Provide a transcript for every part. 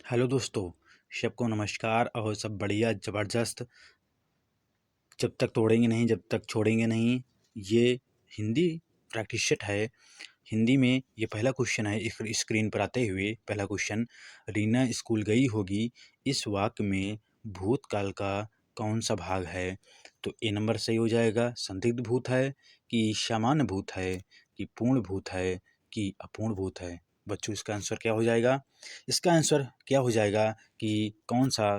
Hello दोस्तों, सबको नमस्कार और सब बढ़िया ज़बरदस्त। जब तक तोड़ेंगे नहीं, जब तक छोड़ेंगे नहीं। ये हिंदी प्रैक्टिस सेट है। हिंदी में ये पहला क्वेश्चन है। स्क्रीन पर आते हुए पहला क्वेश्चन, रीना स्कूल गई होगी, इस वाक्य में भूतकाल का कौन सा भाग है? तो ए नंबर सही हो जाएगा। संदिग्ध भूत है कि सामान्य भूत है कि पूर्ण भूत है कि अपूर्ण भूत है? बच्चों, इसका आंसर क्या हो जाएगा? इसका आंसर क्या हो जाएगा कि कौन सा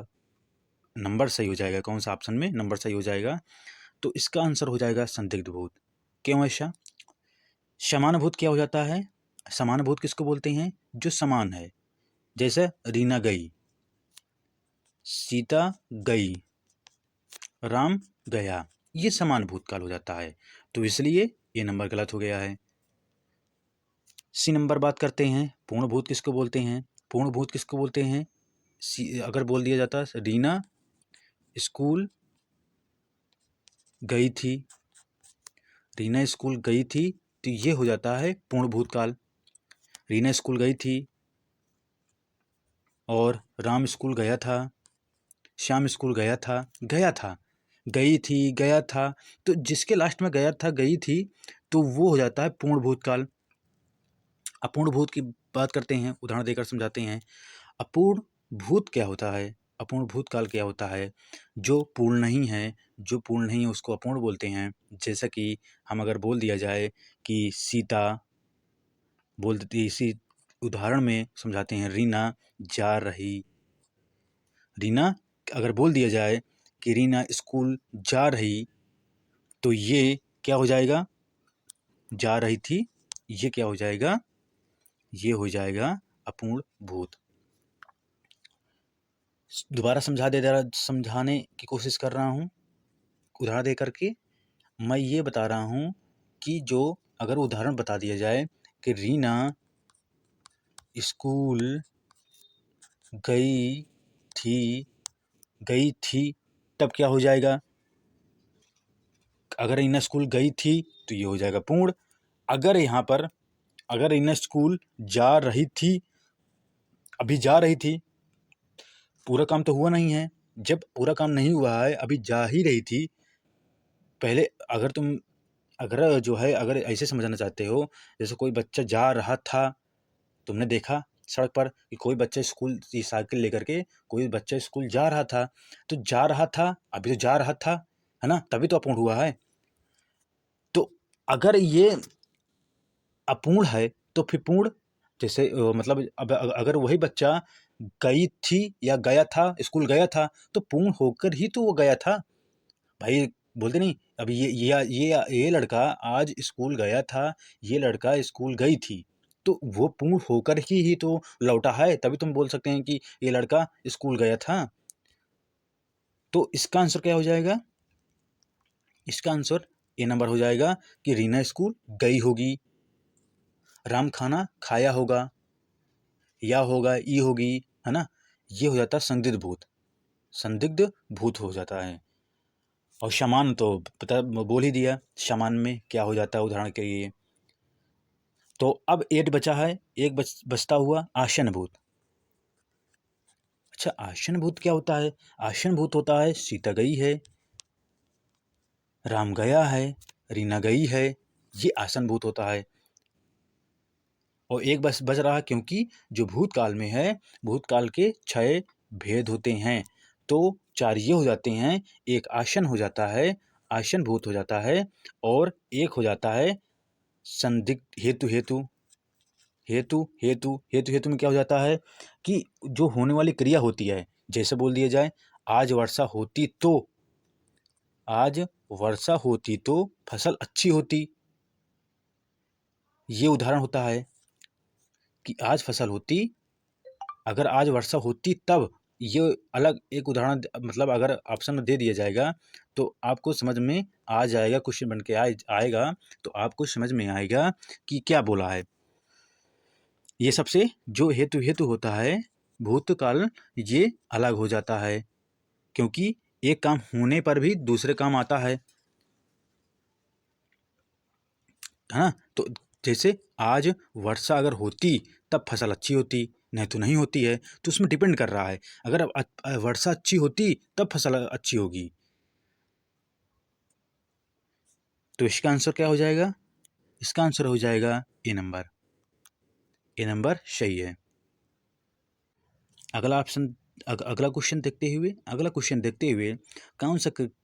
नंबर सही हो जाएगा, कौन सा ऑप्शन में नंबर सही हो जाएगा? तो इसका आंसर हो जाएगा संदिग्ध भूत। क्यों ऐसा? समान भूत क्या हो जाता है? समान भूत किसको बोलते हैं? जो समान है। जैसे रीना गई, सीता गई, राम गया, ये समान भूतकाल हो जाता है। तो इसलिए ये नंबर गलत हो गया है। सी नंबर बात करते हैं। पूर्ण भूत किसको बोलते हैं? पूर्ण भूत किसको बोलते हैं? अगर बोल दिया जाता रीना स्कूल गई थी, रीना स्कूल गई थी, तो ये हो जाता है पूर्ण भूतकाल। रीना स्कूल गई थी और राम स्कूल गया था, श्याम स्कूल गया था, गया था, गई थी, गया था। तो जिसके लास्ट में गया था, गई थी, तो वो हो जाता है पूर्ण भूतकाल। अपूर्ण भूत की बात करते हैं, उदाहरण देकर समझाते हैं। अपूर्ण भूत क्या होता है? अपूर्ण भूतकाल क्या होता है? जो पूर्ण नहीं है, जो पूर्ण नहीं है उसको अपूर्ण बोलते हैं। जैसा कि हम अगर बोल दिया जाए कि सीता, बोल देती, इसी उदाहरण में समझाते हैं, रीना जा रही। रीना, अगर बोल दिया जाए कि रीना स्कूल जा रही, तो ये क्या हो जाएगा? जा रही थी, ये क्या हो जाएगा? ये हो जाएगा अपूर्ण भूत। दोबारा समझा दे जरा, समझाने की कोशिश कर रहा हूँ उदाहरण दे करके। मैं ये बता रहा हूँ कि जो अगर उदाहरण बता दिया जाए कि रीना स्कूल गई थी, गई थी, तब क्या हो जाएगा? अगर रीना स्कूल गई थी तो ये हो जाएगा पूर्ण। अगर यहाँ पर अगर रीना स्कूल जा रही थी, अभी जा रही थी, पूरा काम तो हुआ नहीं है। जब पूरा काम नहीं हुआ है, अभी जा ही रही थी। पहले अगर तुम अगर जो है अगर ऐसे समझना चाहते हो, जैसे कोई बच्चा जा रहा था, तुमने देखा सड़क पर कि कोई बच्चा स्कूल की साइकिल लेकर के कोई बच्चा स्कूल जा रहा था, तो जा रहा था, अभी तो जा रहा था, है ना? तभी तो अपूर्ण हुआ है। तो अगर ये अपूर्ण है तो फिर पूर्ण, जैसे मतलब अब अगर वही बच्चा गई थी या गया था, स्कूल गया था, तो पूर्ण होकर ही तो वो गया था भाई। बोलते नहीं, अभी ये लड़का आज स्कूल गया था, ये लड़का स्कूल गई थी, तो वो पूर्ण होकर ही तो लौटा है, तभी तुम बोल सकते हैं कि ये लड़का स्कूल गया था। तो इसका आंसर क्या हो जाएगा? इसका आंसर ए नंबर हो जाएगा कि रीना स्कूल गई होगी, राम खाना खाया होगा, या होगा, ई होगी, है ना? ये हो जाता है संदिग्ध भूत। संदिग्ध भूत हो जाता है। और समान तो पता बोल ही दिया, समान में क्या हो जाता है उदाहरण के लिए। तो अब एट बचा है, एक बचता हुआ आशन भूत। अच्छा, आशन भूत क्या होता है? आशन भूत होता है सीता गई है, राम गया है, रीना गई है, ये आसन भूत होता है। और एक बस बच रहा, क्योंकि जो भूतकाल में है, भूतकाल के 6 भेद होते हैं, तो 4 ये हो जाते हैं, एक आसन हो जाता है, आसन भूत हो जाता है, और एक हो जाता है संदिग्ध हेतु। हेतु में क्या हो जाता है कि जो होने वाली क्रिया होती है, जैसे बोल दिया जाए आज वर्षा होती तो, आज वर्षा होती तो फसल अच्छी होती, ये उदाहरण होता है कि आज फसल होती, अगर आज वर्षा होती तब, ये अलग एक उदाहरण मतलब अगर ऑप्शन में दे दिया जाएगा तो आपको समझ में आ जाएगा, क्वेश्चन बन के आएगा, तो आपको समझ में आएगा कि क्या बोला है। ये सबसे जो हेतु हेतु होता है भूतकाल, ये अलग हो जाता है, क्योंकि एक काम होने पर भी दूसरे काम आता है ना? तो जैसे आज वर्षा अगर होती तब फसल अच्छी होती, नहीं तो नहीं होती है। तो उसमें डिपेंड कर रहा है, अगर वर्षा अच्छी होती तब फसल अच्छी होगी। तो इसका आंसर क्या हो जाएगा? इसका आंसर हो जाएगा ए नंबर। ए नंबर सही है। अगला ऑप्शन, अगला क्वेश्चन देखते हुए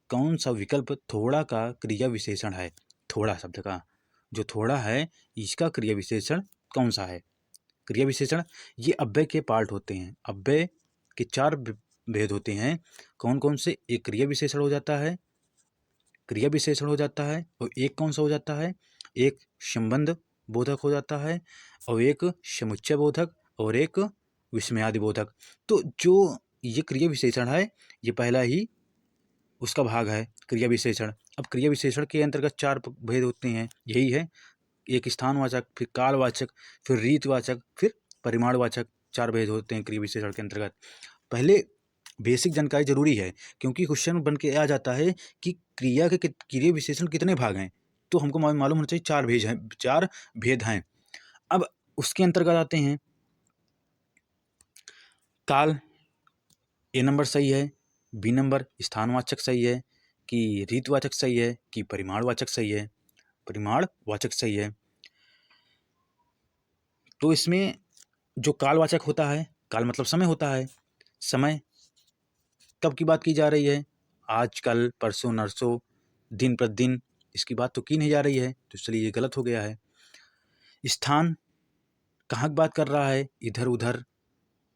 कौन सा विकल्प थोड़ा का क्रिया विशेषण है? थोड़ा शब्द का जो थोड़ा है, इसका क्रिया विशेषण कौन सा है? क्रिया विशेषण ये अव्यय के पार्ट होते हैं। अव्यय के 4 भेद होते हैं। कौन कौन से? एक क्रिया विशेषण हो जाता है, और एक कौन सा हो जाता है? एक संबंध बोधक हो जाता है, और एक समुच्चय बोधक, और एक विस्मयादि बोधक। तो जो ये क्रिया विशेषण है, ये पहला ही उसका भाग है, क्रिया विशेषण। अब क्रिया विशेषण के अंतर्गत 4 भेद होते हैं, यही है, एक स्थानवाचक, फिर कालवाचक, फिर रीतवाचक, फिर परिमाणवाचक। 4 भेद होते हैं क्रिया विशेषण के अंतर्गत। पहले बेसिक जानकारी जरूरी है, क्योंकि क्वेश्चन बन के आ जाता है कि क्रिया विशेषण कितने भाग हैं, तो हमको मालूम होना चाहिए 4 भेद हैं। अब उसके अंतर्गत आते हैं काल, ए नंबर सही है। बी नंबर स्थानवाचक सही है कि रीतवाचक सही है कि परिमाणवाचक सही है? परिमाणवाचक सही है। तो इसमें जो कालवाचक होता है, काल मतलब समय होता है। समय कब की बात की जा रही है? आज, कल, परसों, नरसों, दिन प्रतिदिन, इसकी बात तो की नहीं जा रही है, तो इसलिए ये गलत हो गया है। स्थान कहाँ की बात कर रहा है? इधर उधर,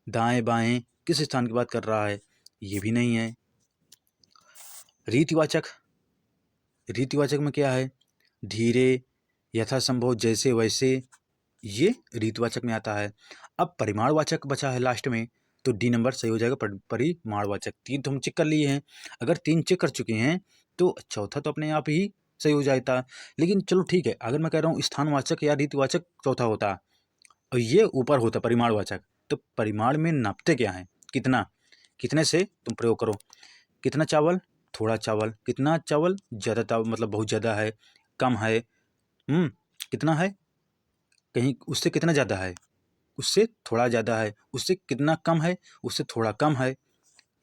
दाएं बाएं, किस स्थान की बात कर रहा है? ये भी नहीं है। रीतिवाचक में क्या है? धीरे, यथासंभव, जैसे वैसे, ये रीतिवाचक में आता है। अब परिमाणवाचक बचा है लास्ट में, तो डी नंबर सही हो जाएगा, परिमाणवाचक। 3 तो हम चेक कर लिए हैं, अगर 3 चेक कर चुके हैं तो चौथा तो अपने आप ही सही हो जाता। लेकिन चलो ठीक है, अगर मैं कह रहा हूँ स्थानवाचक या रीतिवाचक चौथा होता और ये ऊपर होता परिमाणवाचक, तो परिमाण में नापते क्या है? कितना, कितने से तुम प्रयोग करो। कितना चावल? थोड़ा चावल। कितना चावल? ज़्यादा चावल, मतलब बहुत ज़्यादा है, कम है। कितना है? कहीं उससे कितना ज़्यादा है, उससे थोड़ा ज़्यादा है, उससे कितना कम है, उससे थोड़ा कम है।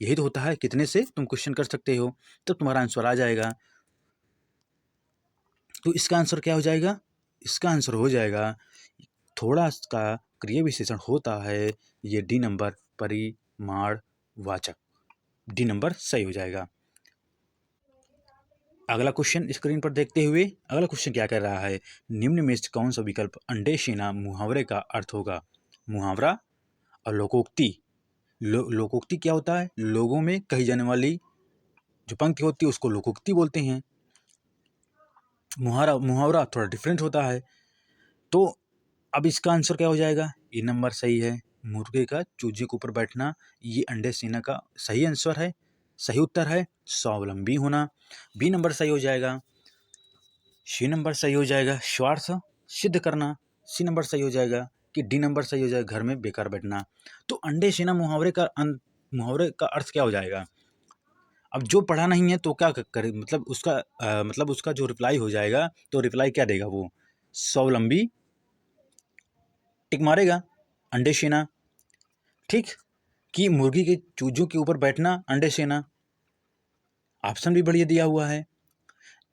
यही तो होता है, कितने से तुम क्वेश्चन कर सकते हो, तब तुम्हारा आंसर आ जाएगा। तो इसका आंसर क्या हो जाएगा? इसका आंसर हो जाएगा, थोड़ा का क्रिया विशेषण होता है ये डी नंबर, परिमाणवाचक। डी नंबर सही हो जाएगा। अगला क्वेश्चन स्क्रीन पर देखते हुए, अगला क्वेश्चन क्या कर रहा है? निम्न में से कौन सा विकल्प अंडे सेना मुहावरे का अर्थ होगा? मुहावरा और लोकोक्ति। लोकोक्ति क्या होता है? लोगों में कही जाने वाली जो पंक्ति होती है उसको लोकोक्ति बोलते हैं। मुहावरा थोड़ा डिफरेंट होता है। तो अब इसका आंसर क्या हो जाएगा? ए नंबर सही है। मुर्गे का चूजे के ऊपर बैठना, ये अंडे सेना का सही आंसर है, सही उत्तर है। स्वावलंबी होना, बी नंबर सही हो जाएगा। सी नंबर सही हो जाएगा, स्वार्थ सिद्ध करना, सी नंबर सही हो जाएगा। कि डी नंबर सही हो जाएगा, घर में बेकार बैठना। तो अंडे सेना मुहावरे का अर्थ क्या हो जाएगा? अब जो पढ़ा नहीं है तो क्या करे, मतलब उसका जो रिप्लाई हो जाएगा, तो रिप्लाई क्या देगा वो? स्वावलंबी टिक मारेगा, अंडे सेना। ठीक, कि मुर्गी के चूजों के ऊपर बैठना, अंडे सेना। ऑप्शन भी बढ़िया दिया हुआ है,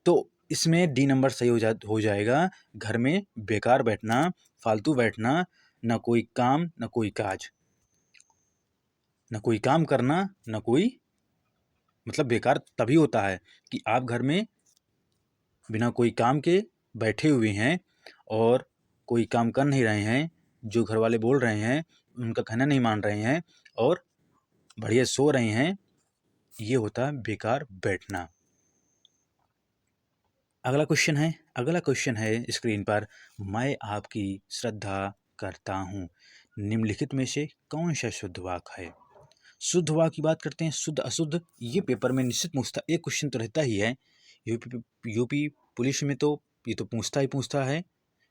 तो इसमें डी नंबर सही हो जाएगा। घर में बेकार बैठना, फालतू बैठना, न कोई काम न कोई काज, न कोई काम करना, न कोई, मतलब बेकार तभी होता है कि आप घर में बिना कोई काम के बैठे हुए हैं और कोई काम कर नहीं रहे हैं, जो घर वाले बोल रहे हैं उनका कहना नहीं मान रहे हैं और बढ़िया सो रहे हैं, ये होता है बेकार बैठना। अगला क्वेश्चन है स्क्रीन पर, मैं आपकी श्रद्धा करता हूँ, निम्नलिखित में से कौन सा शुद्ध वाक्य है? शुद्ध वाक्य की बात करते हैं, शुद्ध अशुद्ध, ये पेपर में निश्चित पूछता, एक क्वेश्चन तो रहता ही है। यूपी पुलिस में तो ये तो पूछता है,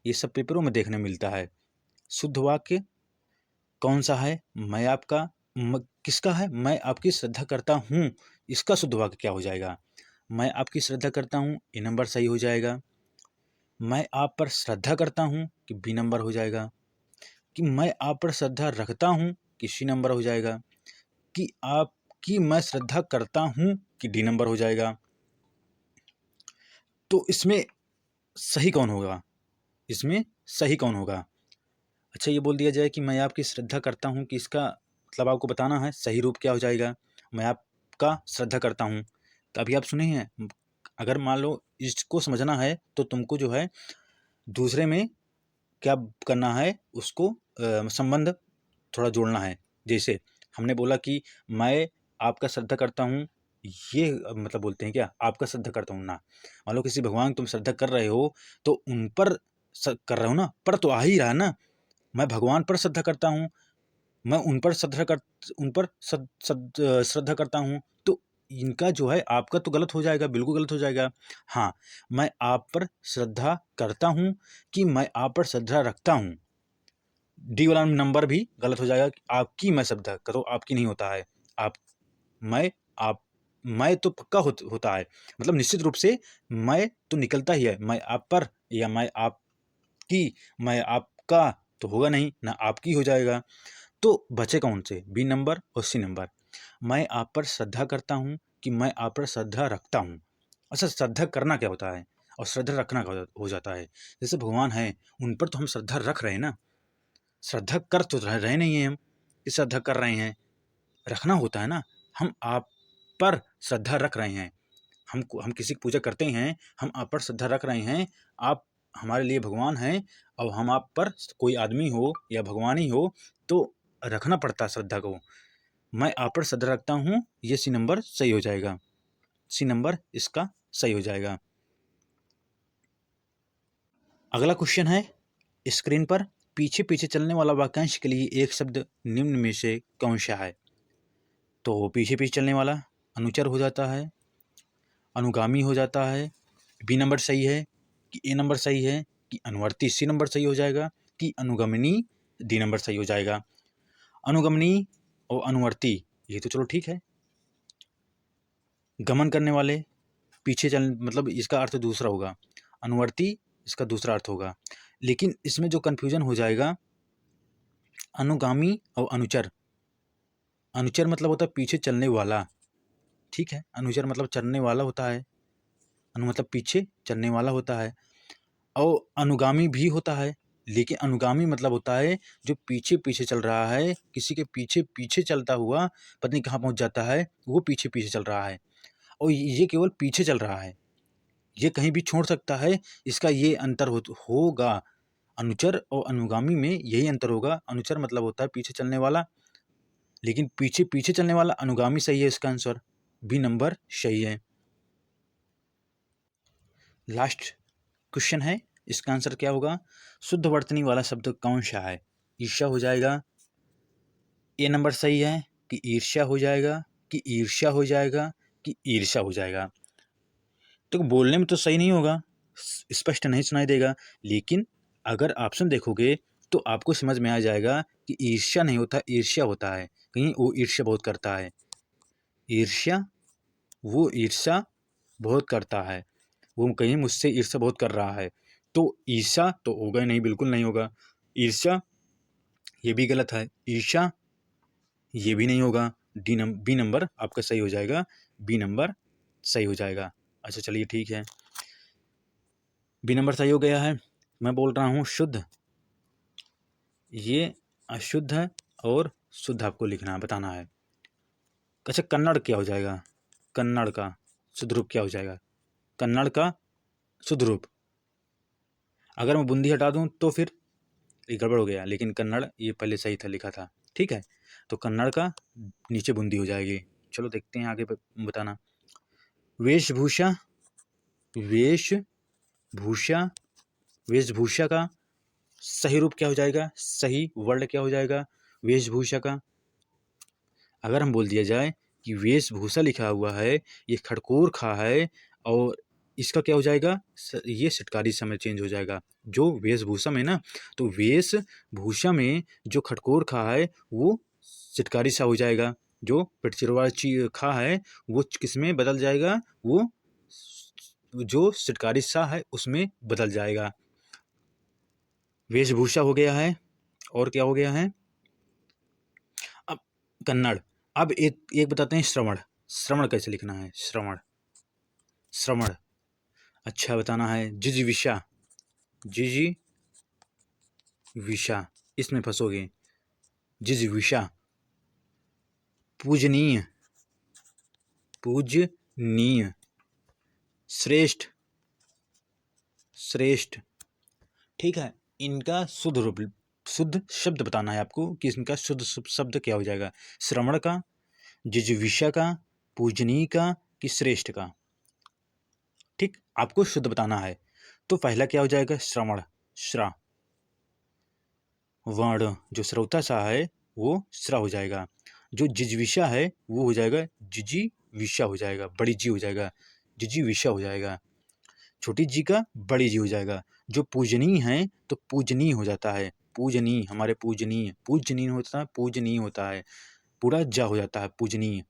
ये सब पेपरों में देखने मिलता है। शुद्ध वाक्य कौन सा है? किसका है? मैं आपकी श्रद्धा करता हूँ, इसका शुद्ध वाक्य क्या हो जाएगा? मैं आपकी श्रद्धा करता हूँ, ए नंबर सही हो जाएगा। मैं आप पर श्रद्धा करता हूँ, कि बी नंबर हो जाएगा। कि मैं आप पर श्रद्धा रखता हूँ कि सी नंबर हो जाएगा, कि आपकी मैं श्रद्धा करता हूँ कि डी नंबर हो जाएगा। तो इसमें सही कौन होगा? इसमें सही कौन होगा? अच्छा, ये बोल दिया जाए कि मैं आपकी श्रद्धा करता हूँ, कि इसका मतलब आपको बताना है सही रूप क्या हो जाएगा। मैं आपका श्रद्धा करता हूँ, तो अभी आप सुने हैं, अगर मान लो इसको समझना है तो तुमको जो है दूसरे में क्या करना है, उसको संबंध थोड़ा जोड़ना है। जैसे हमने बोला कि मैं आपका श्रद्धा करता हूँ, ये मतलब बोलते हैं क्या, आपका श्रद्धा करता हूँ ना। मान लो किसी भगवान तुम श्रद्धा कर रहे हो तो उन पर कर रहे हो ना, पर तो आ ही रहा ना। मैं भगवान पर श्रद्धा करता हूँ, मैं उन पर श्रद्धा करता हूँ, तो इनका जो है आपका तो गलत हो जाएगा, बिल्कुल गलत हो जाएगा। हाँ, मैं आप पर श्रद्धा करता हूँ कि मैं आप पर श्रद्धा रखता हूँ, डी वाला नंबर भी गलत हो जाएगा। आपकी मैं श्रद्धा करो, आपकी नहीं होता है। आप मैं आप मैं तो पक्का होता है, मतलब निश्चित रूप से मैं तो निकलता ही है। मैं आप पर या मैं आपकी, मैं आपका तो होगा नहीं ना, आपकी हो जाएगा। तो बचे कौन से? बी नंबर और सी नंबर। मैं आप पर श्रद्धा करता हूँ कि मैं आप पर श्रद्धा रखता हूँ। अच्छा, श्रद्धा करना क्या होता है और श्रद्धा रखना क्या हो जाता है? जैसे भगवान है, उन पर तो हम श्रद्धा रख रहे हैं ना, श्रद्धा कर तो रहे नहीं हैं हम कि श्रद्धा कर रहे हैं, रखना होता है ना। हम आप पर श्रद्धा रख रहे हैं, हम किसी की पूजा करते हैं, हम आप पर श्रद्धा रख रहे हैं। आप हमारे लिए भगवान हैं और हम आप पर, कोई आदमी हो या भगवान ही हो, तो रखना पड़ता है श्रद्धा को। मैं आप पर श्रद्धा रखता हूँ, ये सी नंबर सही हो जाएगा, सी नंबर इसका सही हो जाएगा। अगला क्वेश्चन है स्क्रीन पर, पीछे पीछे चलने वाला वाक्यांश के लिए एक शब्द निम्न में से कौन सा है? तो पीछे पीछे चलने वाला अनुचर हो जाता है, अनुगामी हो जाता है, बी नंबर सही है, कि ए नंबर सही है, कि अनुवर्ती सी नंबर सही हो जाएगा, कि अनुगमनी डी नंबर सही हो जाएगा। अनुगमनी और अनुवर्ती ये तो चलो ठीक है, गमन करने वाले, पीछे चल मतलब इसका अर्थ दूसरा होगा, अनुवर्ती इसका दूसरा अर्थ होगा। लेकिन इसमें जो कन्फ्यूजन हो जाएगा, अनुगामी और अनुचर। अनुचर मतलब होता है पीछे चलने वाला, ठीक है, अनुचर मतलब चलने वाला होता है, अनु मतलब पीछे चलने वाला होता है, और अनुगामी भी होता है। लेकिन अनुगामी मतलब होता है जो पीछे पीछे चल रहा है, किसी के पीछे पीछे चलता हुआ पता नहीं कहाँ पहुँच जाता है, वो पीछे पीछे चल रहा है, और ये केवल पीछे चल रहा है, ये कहीं भी छोड़ सकता है। इसका ये अंतर होगा, अनुचर और अनुगामी में यही अंतर होगा। अनुचर मतलब होता है पीछे चलने वाला, लेकिन पीछे पीछे चलने वाला अनुगामी सही है, इसका आंसर बी नंबर सही है। लास्ट क्वेश्चन है, इसका आंसर क्या होगा? शुद्ध वर्तनी वाला शब्द कौन सा है? ईर्ष्या हो जाएगा, ए नंबर सही है, कि ईर्ष्या हो जाएगा, कि ईर्ष्या हो जाएगा, कि ईर्ष्या हो जाएगा। तो बोलने में तो सही नहीं होगा, स्पष्ट नहीं सुनाई देगा, लेकिन अगर ऑप्शन देखोगे तो आपको समझ में आ जाएगा कि ईर्ष्या नहीं होता, ईर्ष्या होता है। कहीं वो ईर्ष्या बहुत करता है, ईर्ष्या, वो ईर्ष्या बहुत करता है, वो कहीं मुझसे ईर्ष्या बहुत कर रहा है। तो ईर्ष्या तो होगा नहीं, बिल्कुल नहीं होगा। ईर्ष्या ये भी गलत है, ईर्ष्या ये भी नहीं होगा। बी नंबर आपका सही हो जाएगा, बी नंबर सही हो जाएगा। अच्छा चलिए ठीक है, बी नंबर सही हो गया है। मैं बोल रहा हूँ शुद्ध, ये अशुद्ध है और शुद्ध आपको लिखना है, बताना है। अच्छा, कन्नड़ क्या हो जाएगा? कन्नड़ का शुद्ध रूप क्या हो जाएगा? कन्नड़ का शुद्ध रूप, अगर मैं बूंदी हटा दूँ तो फिर ये गड़बड़ हो गया, लेकिन कन्नड़ ये पहले सही था, लिखा था, ठीक है। तो कन्नड़ का नीचे बूंदी हो जाएगी। चलो देखते हैं आगे बताना। वेशभूषा, वेशभूषा, वेशभूषा का सही रूप क्या हो जाएगा? सही वर्ड क्या हो जाएगा वेशभूषा का? अगर हम बोल दिया जाए कि वेशभूषा लिखा हुआ है, ये खड़कोर खा है, और इसका क्या हो जाएगा? ये षटकारी समय चेंज हो जाएगा। जो वेशभूषा में ना, तो वेशभूषा में जो खड़कोर खा है वो षटकारी सा हो जाएगा। जो पिटचिरवा खा है वो किस में बदल जाएगा? वो जो षटकारी सा है उसमें बदल जाएगा। वेशभूषा हो गया है, और क्या हो गया है? अब कन्नड़। अब एक बताते हैं श्रवण। श्रवण कैसे लिखना है? श्रवण, श्रवण। अच्छा बताना है जिजीविषा, जिजीविषा, इसमें फंसोगे। जिजीविषा। पूजनीय, पूजनीय। श्रेष्ठ, श्रेष्ठ। ठीक है, इनका शुद्ध रूप, शुद्ध शब्द बताना है आपको कि इनका शुद्ध शब्द क्या हो जाएगा। श्रवण का, जिजीविषा का, पूजनीय का कि श्रेष्ठ का। ठीक, आपको शुद्ध बताना है। तो पहला क्या हो जाएगा? श्रवण, श्रा। वर्ण जो श्रौता सा है वो श्रा हो जाएगा। जो जिजीविषा है वो हो जाएगा जिजीविषा हो जाएगा, बड़ी जी हो जाएगा, जिजीविषा हो जाएगा। छोटी जी का बड़ी जी हो जाएगा। जो पूजनीय है तो पूजनीय हो जाता है, पूजनीय, हमारे पूजनीय, पूजनीय होता है, पूजनीय होता है, पूरा जा हो जाता है, पूजनीय,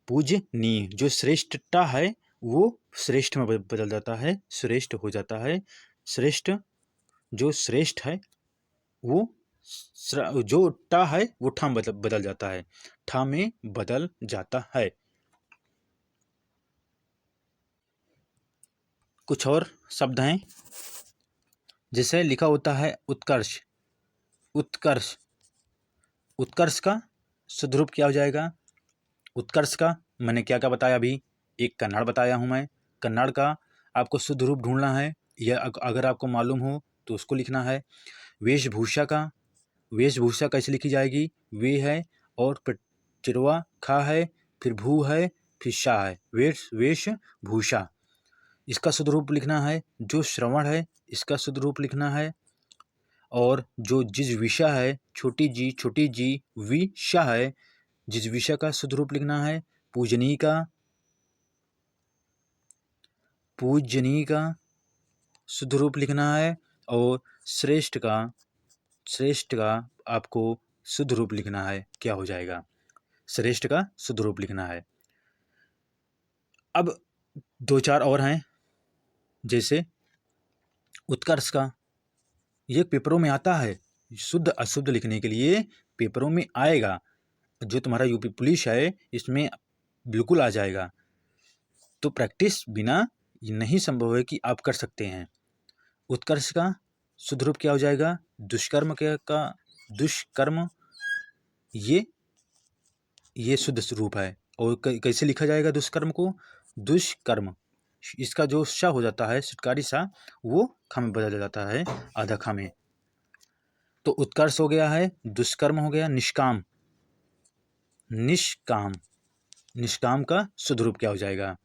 पूजनीय। जो श्रेष्ठता है वो श्रेष्ठ में बदल जाता है, श्रेष्ठ हो जाता है। श्रेष्ठ, जो श्रेष्ठ है वो जो टा है वो ठा में बदल जाता है, ठा में बदल जाता है। कुछ और शब्द हैं, जैसे लिखा होता है उत्कर्ष, उत्कर्ष। उत्कर्ष का शुद्ध रूप क्या हो जाएगा? उत्कर्ष का मैंने क्या क्या बताया अभी? एक कन्नड़ बताया हूँ मैं। कन्नड़ का आपको शुद्ध रूप ढूंढना है, या अगर आपको मालूम हो तो उसको लिखना है। वेशभूषा का, वेशभूषा कैसे लिखी जाएगी? वे है और चिरवा खा है, फिर भू है, फिर शाह है, वेशभूषा। इसका शुद्ध रूप लिखना है। जो श्रवण है इसका शुद्ध रूप लिखना है। और जो जिजीविषा है, छोटी जी विषा है, जिजीविषा का शुद्ध रूप लिखना है। पूजनीय का, पूजनीय का शुद्ध रूप लिखना है। और श्रेष्ठ का, श्रेष्ठ का आपको शुद्ध रूप लिखना है। क्या हो जाएगा? श्रेष्ठ का शुद्ध रूप लिखना है। अब दो चार और हैं, जैसे उत्कर्ष का, ये पेपरों में आता है, शुद्ध अशुद्ध लिखने के लिए पेपरों में आएगा। जो तुम्हारा यूपी पुलिस है इसमें बिल्कुल आ जाएगा। तो प्रैक्टिस बिना नहीं संभव है कि आप कर सकते हैं। उत्कर्ष का शुद्ध रूप क्या हो जाएगा? दुष्कर्म का दुष्कर्म, ये शुद्ध रूप है। और कैसे लिखा जाएगा दुष्कर्म को? दुष्कर्म। इसका जो श हो जाता है, सिटकारी सा, वो खा में बदल जाता है, आधा खा में। तो उत्कर्ष हो गया है, दुष्कर्म हो गया, निष्काम, निष्काम। निष्काम का शुद्ध रूप क्या हो जाएगा?